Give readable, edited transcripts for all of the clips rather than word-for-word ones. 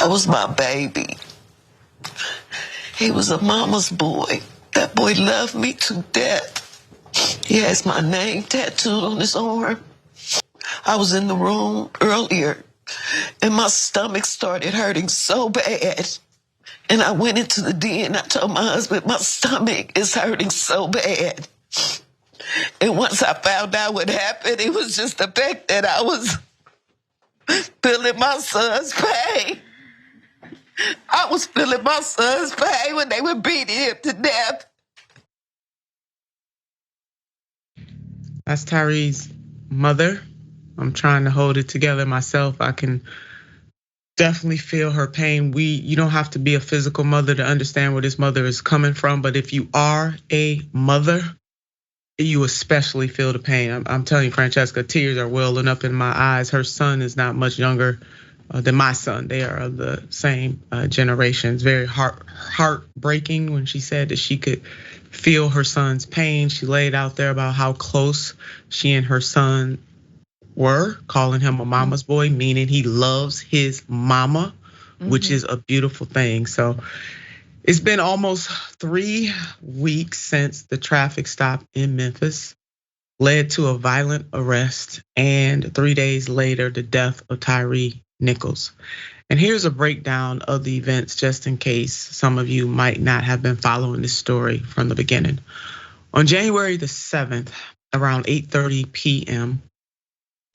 That was my baby. He was a mama's boy. That boy loved me to death. He has my name tattooed on his arm. I was in the room earlier and my stomach started hurting so bad. And I went into the den. I told my husband, my stomach is hurting so bad. And once I found out what happened, it was just the fact that I was feeling my son's pain. I was feeling my son's pain when they were beating him to death. That's Tyre's mother. I'm trying to hold it together myself. I can definitely feel her pain. You don't have to be a physical mother to understand where this mother is coming from, but if you are a mother, you especially feel the pain. I'm telling you, Francesca, tears are welling up in my eyes. Her son is not much younger than my son. They are of the same generation. It's very heartbreaking when she said that she could feel her son's pain. She laid out there about how close she and her son were, calling him a mama's boy, meaning he loves his mama, which is a beautiful thing. So it's been almost 3 weeks since the traffic stop in Memphis led to a violent arrest, and 3 days later, the death of Tyre Nichols. And here's a breakdown of the events, just in case some of you might not have been following this story from the beginning. On January the 7th, around 8:30 p.m.,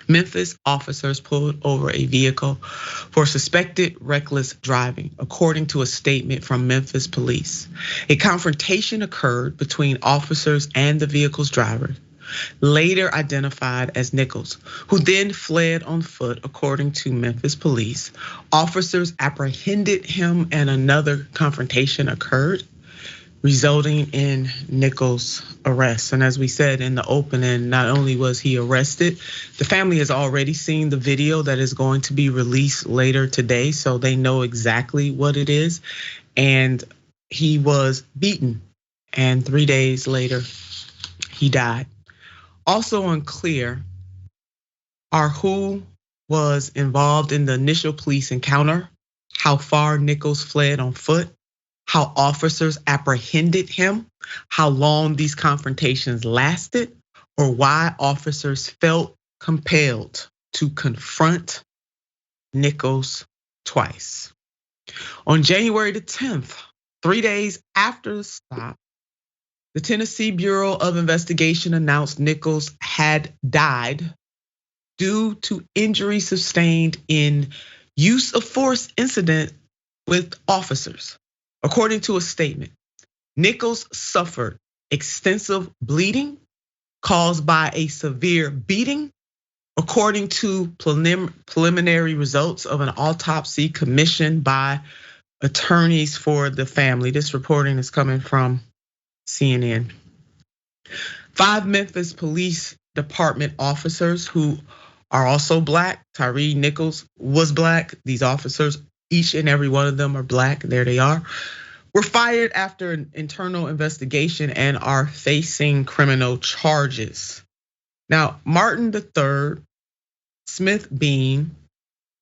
Memphis officers pulled over a vehicle for suspected reckless driving, according to a statement from Memphis police. A confrontation occurred between officers and the vehicle's driver, later identified as Nichols, who then fled on foot, according to Memphis police. Officers apprehended him and another confrontation occurred, resulting in Nichols' arrest. And as we said in the opening, not only was he arrested, the family has already seen the video that is going to be released later today, so they know exactly what it is. And he was beaten, and 3 days later, he died. Also unclear are who was involved in the initial police encounter, how far Nichols fled on foot, how officers apprehended him, how long these confrontations lasted, or why officers felt compelled to confront Nichols twice. On January the 10th, 3 days after the stop, the Tennessee Bureau of Investigation announced Nichols had died due to injuries sustained in use of force incident with officers. According to a statement, Nichols suffered extensive bleeding caused by a severe beating, according to preliminary results of an autopsy commissioned by attorneys for the family. This reporting is coming from CNN. 5 Memphis Police Department officers who are also black. Tyre Nichols was black. These officers, each and every one of them are black. There they are. Were fired after an internal investigation and are facing criminal charges. Now, Martin III, Smith Bean,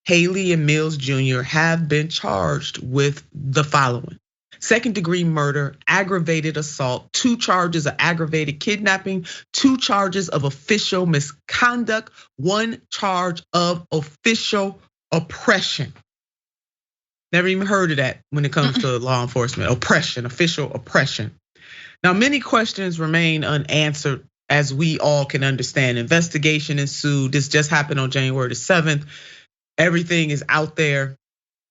Haley and Mills Jr. have been charged with the following: second-degree murder, aggravated assault, 2 charges of aggravated kidnapping, 2 charges of official misconduct, 1 charge of official oppression. Never even heard of that when it comes to law enforcement. Oppression, official oppression. Now, many questions remain unanswered, as we all can understand. Investigation ensued. This just happened on January the 7th. Everything is out there,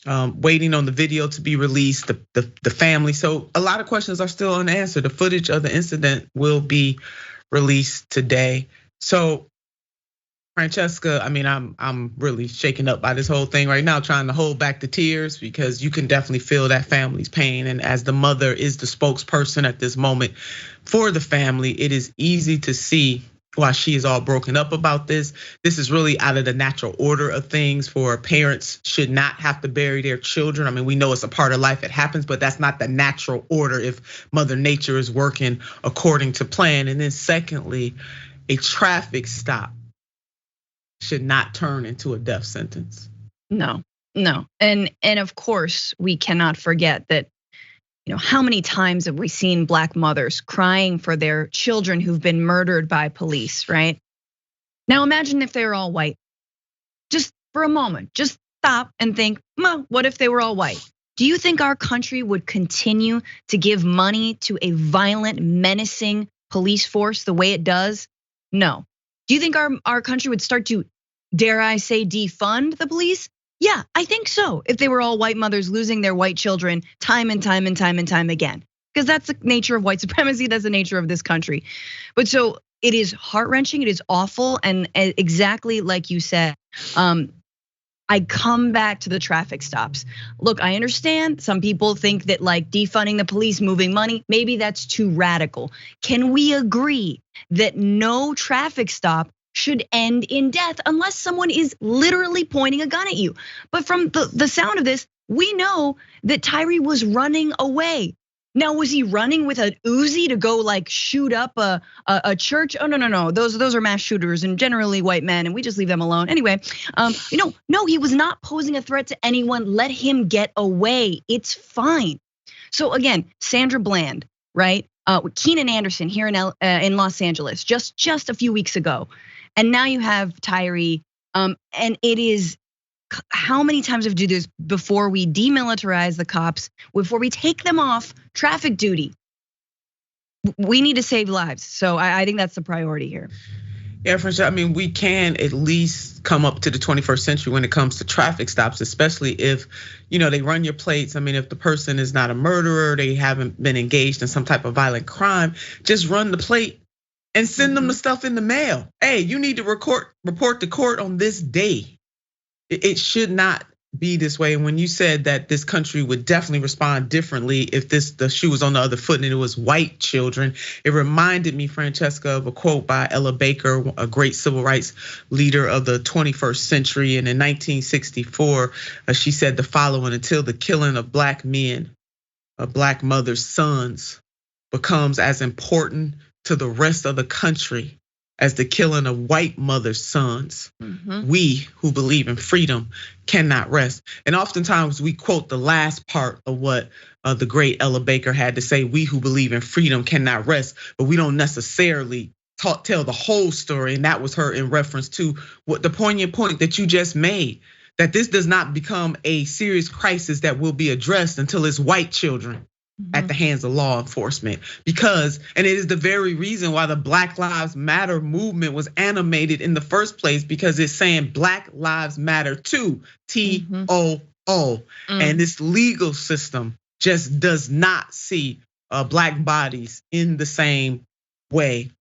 waiting on the video to be released, the family. So a lot of questions are still unanswered. The footage of the incident will be released today. So Francesca, I mean, I'm really shaken up by this whole thing right now, trying to hold back the tears, because you can definitely feel that family's pain. And as the mother is the spokesperson at this moment for the family, it is easy to see why she is all broken up about this. This is really out of the natural order of things, for parents should not have to bury their children. I mean, we know it's a part of life, it happens, but that's not the natural order if Mother Nature is working according to plan. And then secondly, a traffic stop should not turn into a death sentence. No. No, and of course we cannot forget that, how many times have we seen Black mothers crying for their children who've been murdered by police, right? Now imagine if they were all white. Just for a moment, just stop and think, well, what if they were all white? Do you think our country would continue to give money to a violent, menacing police force the way it does? No. Do you think our country would start to, dare I say, defund the police? Yeah, I think so. If they were all white mothers losing their white children time and time and time and time again. Because that's the nature of white supremacy, that's the nature of this country. But so it is heart-wrenching, it is awful, and exactly like you said, I come back to the traffic stops. Look, I understand some people think that like defunding the police, moving money, maybe that's too radical. Can we agree that no traffic stop should end in death unless someone is literally pointing a gun at you? But from the sound of this, we know that Tyre was running away. Now, was he running with an Uzi to go like shoot up a church? Oh, no. Those are mass shooters and generally white men, and we just leave them alone. Anyway, no, he was not posing a threat to anyone. Let him get away. It's fine. So again, Sandra Bland, right? With Keenan Anderson here in Los Angeles, just a few weeks ago, and now you have Tyre, and it is. How many times have we do this before we demilitarize the cops, before we take them off traffic duty? We need to save lives. So I think that's the priority here. Yeah, Francesca, I mean, we can at least come up to the 21st century when it comes to traffic stops, especially if, they run your plates. I mean, if the person is not a murderer, they haven't been engaged in some type of violent crime, just run the plate and send them the stuff in the mail. Hey, you need to report to court on this day. It should not be this way. And when you said that this country would definitely respond differently if the shoe was on the other foot and it was white children, it reminded me, Francesca, of a quote by Ella Baker, a great civil rights leader of the 21st century. And in 1964, she said the following: until the killing of Black men, of Black mothers' sons, becomes as important to the rest of the country as the killing of white mothers' sons, we who believe in freedom cannot rest. And oftentimes we quote the last part of what the great Ella Baker had to say: we who believe in freedom cannot rest, but we don't necessarily tell the whole story. And that was her in reference to what the poignant point that you just made, that this does not become a serious crisis that will be addressed until it's white children at the hands of law enforcement. Because, and it is the very reason why the Black Lives Matter movement was animated in the first place, because it's saying Black Lives Matter too, TOO. And this legal system just does not see Black bodies in the same way.